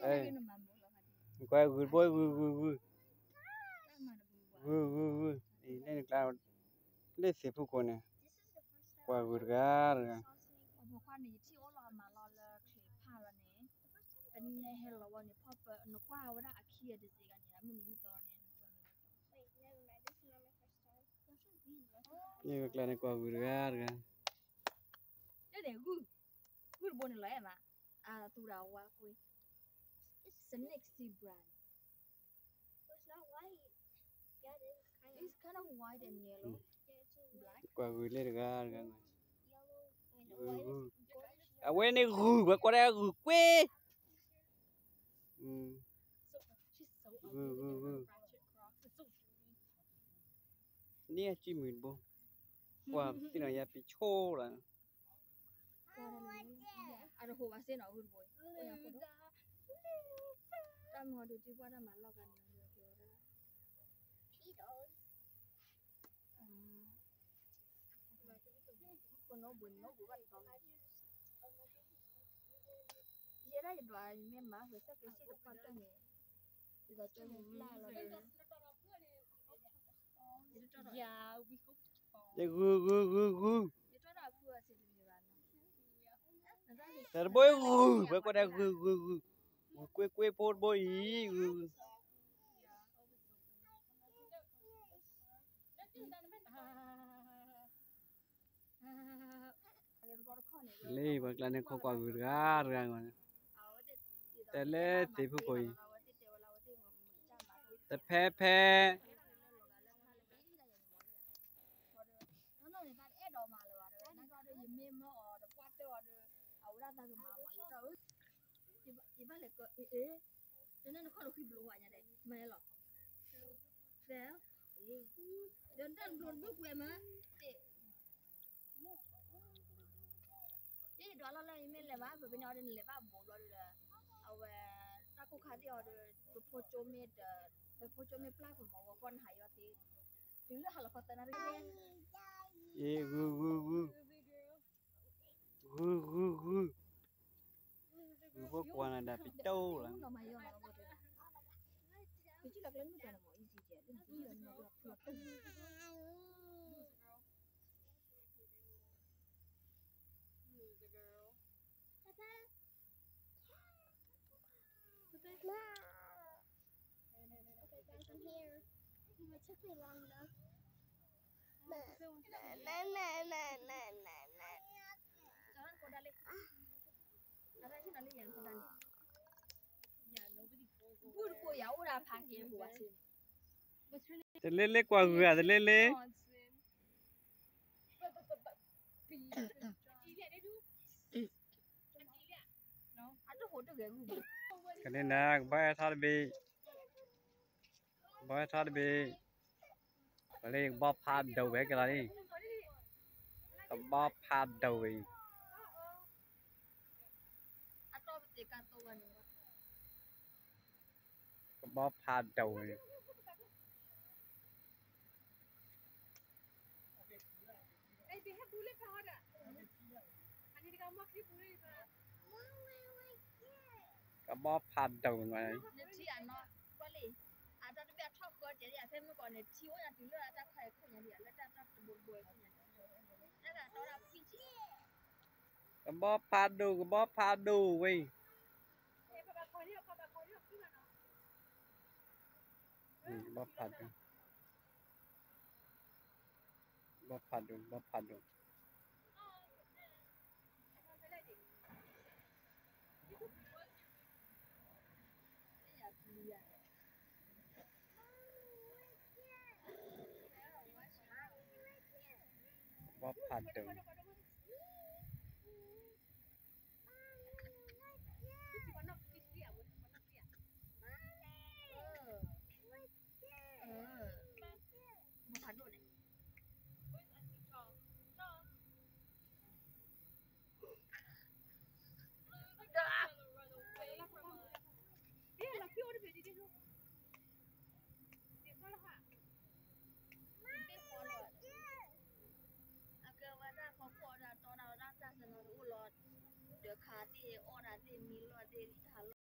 Ê, quay gửi bôi gửi đi đây là cloud đây sẽ phụ con này qua gửi ra rồi như cái này qua gửi ra rồi Snake zebra. It's not white. Yeah, it is kind of. It's kind of white and yellow. Yeah, it's black. qua gửi lên ra rồi Yellow. I mean, white is à quên này gửi qua đây gửi quê she's so ugly. nè chỉ mình bông qua cái này ya bị chô là Ada hoa sen ở gần bồi. Tam hoa được chỉ qua năm lo gần con nó buồn bắt con. Giờ đây đoạn miếng má phải sắc cái gì được quan tâm nhỉ? Giờ cho mình la là Yeah, we hope. để gửi Hãy Thật bôi gửi với con đây gửi quê quê phốt bôi ý lê bạc là nên không qua gửi ra rồi màแต่เล่ตีผู้ป่วยแต่แพ้đó là mình lấy ba bởi nó đến lấy ba bộ rồi làเอาta cũng khá điều rồi phô cho mệt plak của một con hải ở thì từ lúc học là phát triển ra ê gửi vô quan là đã bị trâu là cái chỉ là cái lúc là mọi gì chứ đừng chỉ là nó là Okay, guys, I'm here. It took me long enough. Jangan kau dalik. Ada sih dalik yang kau dalik. Yeah, nobody goes over. Bur ko ya udah pakai buat sih. What's her name?แต่เล่qua gửi àเล่Johnson. Ilya, they do. Ilya. No. Ada hotel gak gue? cái này là bay thắt bì lấy bóp phạt đầu về cái này bóp phạt đầu về Atau betul tuan. bóp phạt đầu về Hey, they have bullet powder. And they got mock bullet powder. cái bóp phạt đầu ngoài này Nanti anak balik. Ada tu biar top kau jadi saya mau kau nanti cium yang dulu ada kai kau yang dia, lepas ada terburu-buru kau yang dia. Ada orang pinci. cái bóp phạt đầu vậy Hey, papa call you, you know. bóp phạt đầu bóp phạt đầu Bukan dulu. Được khá thì ở đó thì mình lo daily